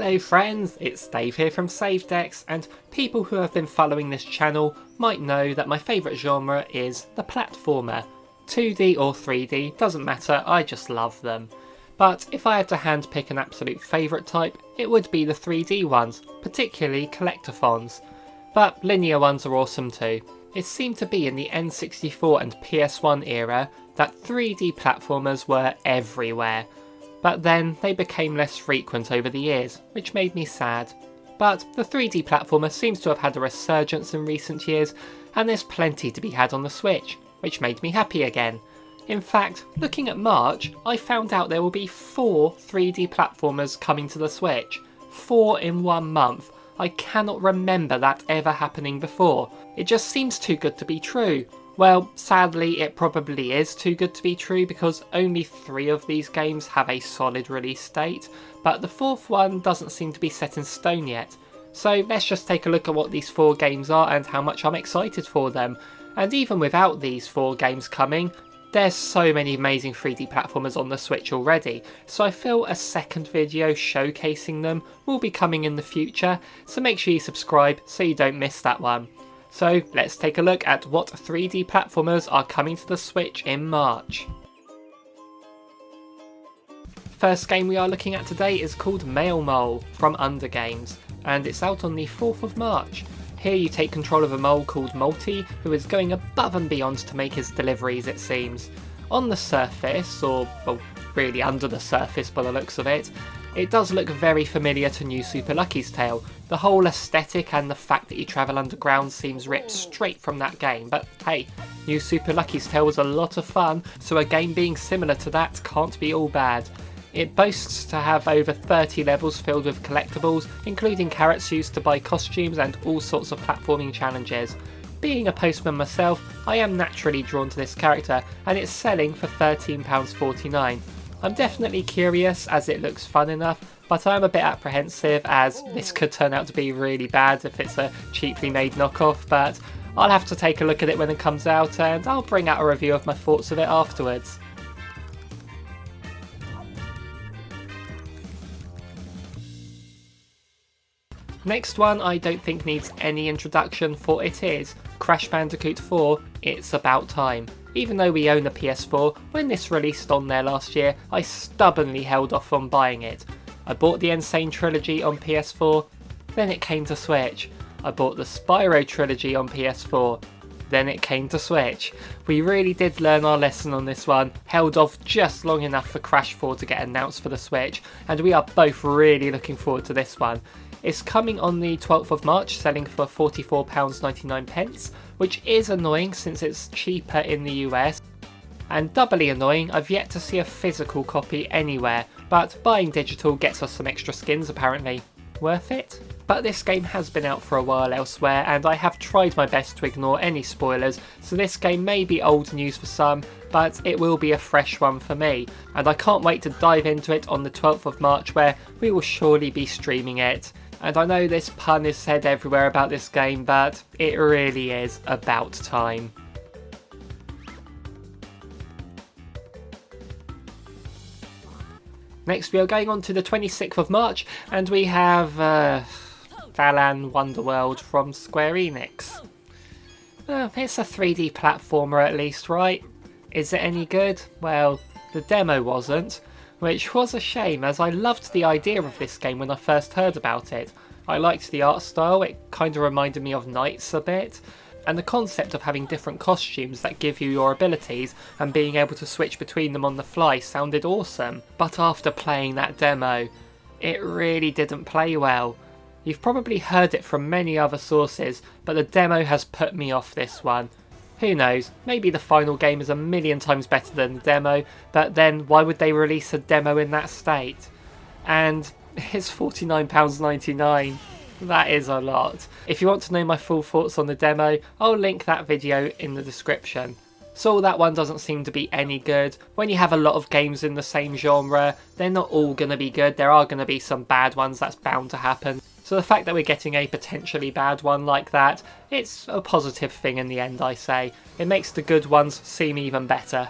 Hello friends, it's Dave here from SaveDex, and people who have been following this channel might know that my favourite genre is the platformer. 2D or 3D, doesn't matter, I just love them. But if I had to handpick an absolute favourite type, it would be the 3D ones, particularly collectathons. But linear ones are awesome too. It seemed to be in the N64 and PS1 era that 3D platformers were everywhere. But then they became less frequent over the years, which made me sad. But the 3D platformer seems to have had a resurgence in recent years, and there's plenty to be had on the Switch, which made me happy again. In fact, looking at March, I found out there will be 4 3D platformers coming to the Switch. 4 in 1 month. I cannot remember that ever happening before. It just seems too good to be true. Well, sadly it probably is too good to be true because only 3 of these games have a solid release date, but the 4th one doesn't seem to be set in stone yet. So let's just take a look at what these 4 games are and how much I'm excited for them. And even without these 4 games coming, there's so many amazing 3D platformers on the Switch already, so I feel a second video showcasing them will be coming in the future, so make sure you subscribe so you don't miss that one. So let's take a look at what 3D platformers are coming to the Switch in March. First game we are looking at today is called Mail Mole from Undergames, and it's out on the 4th of March. Here you take control of a mole called Multi, who is going above and beyond to make his deliveries, it seems. On the surface, or well, really under the surface by the looks of it, it does look very familiar to New Super Lucky's Tale. The whole aesthetic and the fact that you travel underground seems ripped straight from that game, but hey, New Super Lucky's Tale was a lot of fun, so a game being similar to that can't be all bad. It boasts to have over 30 levels filled with collectibles, including carrots used to buy costumes and all sorts of platforming challenges. Being a postman myself, I am naturally drawn to this character, and it's selling for £13.49. I'm definitely curious as it looks fun enough, but I am a bit apprehensive as this could turn out to be really bad if it's a cheaply made knockoff, but I'll have to take a look at it when it comes out and I'll bring out a review of my thoughts of it afterwards. Next one I don't think needs any introduction, for it is Crash Bandicoot 4 It's About Time. Even though we own a PS4, when this released on there last year, I stubbornly held off on buying it. I bought the Insane Trilogy on PS4, then it came to Switch. I bought the Spyro Trilogy on PS4, then it came to Switch. We really did learn our lesson on this one, held off just long enough for Crash 4 to get announced for the Switch, and we are both really looking forward to this one. It's coming on the 12th of March, selling for £44.99, which is annoying since it's cheaper in the US. And doubly annoying, I've yet to see a physical copy anywhere, but buying digital gets us some extra skins apparently. Worth it? But this game has been out for a while elsewhere, and I have tried my best to ignore any spoilers, so this game may be old news for some, but it will be a fresh one for me, and I can't wait to dive into it on the 12th of March where we will surely be streaming it. And I know this pun is said everywhere about this game, but it really is about time. Next we are going on to the 26th of March, and we have Balan Wonderworld from Square Enix. It's a 3D platformer at least, right? Is it any good? Well, the demo wasn't. Which was a shame, as I loved the idea of this game when I first heard about it. I liked the art style, it kind of reminded me of Knights a bit, and the concept of having different costumes that give you your abilities and being able to switch between them on the fly sounded awesome. But after playing that demo, it really didn't play well. You've probably heard it from many other sources, but the demo has put me off this one. Who knows, maybe the final game is a million times better than the demo, but then why would they release a demo in that state? And it's £49.99. That is a lot. If you want to know my full thoughts on the demo, I'll link that video in the description. So that one doesn't seem to be any good. When you have a lot of games in the same genre, they're not all going to be good. There are going to be some bad ones, that's bound to happen. So the fact that we're getting a potentially bad one like that, it's a positive thing in the end, I say. It makes the good ones seem even better.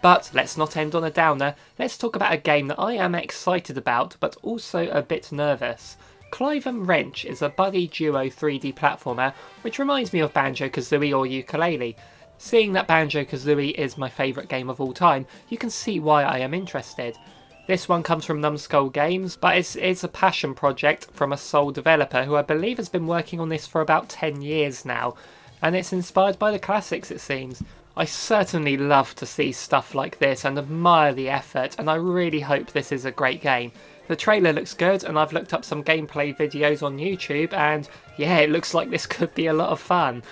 But let's not end on a downer, let's talk about a game that I am excited about but also a bit nervous. Clive and Wrench is a buddy duo 3D platformer which reminds me of Banjo-Kazooie or Yooka-Laylee. Seeing that Banjo-Kazooie is my favourite game of all time, you can see why I am interested. This one comes from Numskull Games, but it's a passion project from a sole developer who I believe has been working on this for about 10 years now, and it's inspired by the classics it seems. I certainly love to see stuff like this and admire the effort, and I really hope this is a great game. The trailer looks good and I've looked up some gameplay videos on YouTube and yeah, it looks like this could be a lot of fun.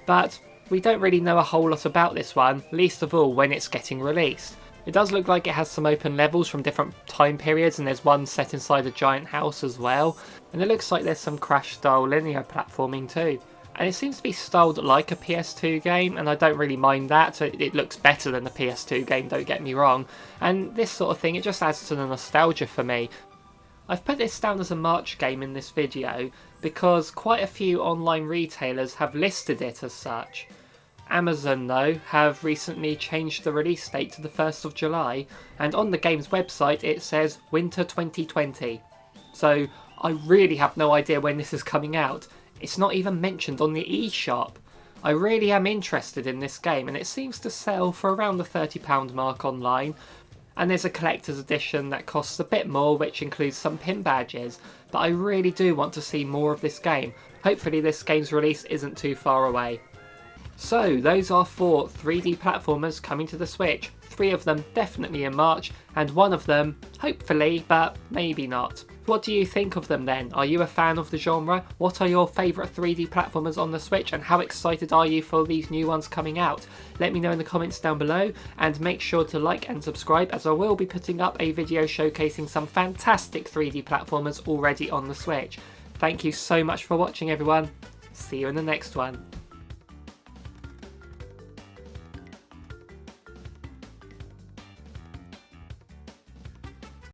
But we don't really know a whole lot about this one, least of all when it's getting released. It does look like it has some open levels from different time periods and there's one set inside a giant house as well. And it looks like there's some Crash style linear platforming too. And it seems to be styled like a PS2 game, and I don't really mind that. It looks better than the PS2 game, don't get me wrong. And this sort of thing, it just adds to the nostalgia for me. I've put this down as a March game in this video because quite a few online retailers have listed it as such. Amazon though have recently changed the release date to the 1st of July, and on the game's website it says Winter 2020. So I really have no idea when this is coming out. It's not even mentioned on the eShop. I really am interested in this game and it seems to sell for around the £30 mark online. And there's a collector's edition that costs a bit more, which includes some pin badges, but I really do want to see more of this game. Hopefully this game's release isn't too far away. So those are 4 3D platformers coming to the Switch, 3 of them definitely in March, and 1 of them hopefully, but maybe not. What do you think of them then? Are you a fan of the genre? What are your favourite 3D platformers on the Switch and how excited are you for these new ones coming out? Let me know in the comments down below and make sure to like and subscribe as I will be putting up a video showcasing some fantastic 3D platformers already on the Switch. Thank you so much for watching everyone. See you in the next one.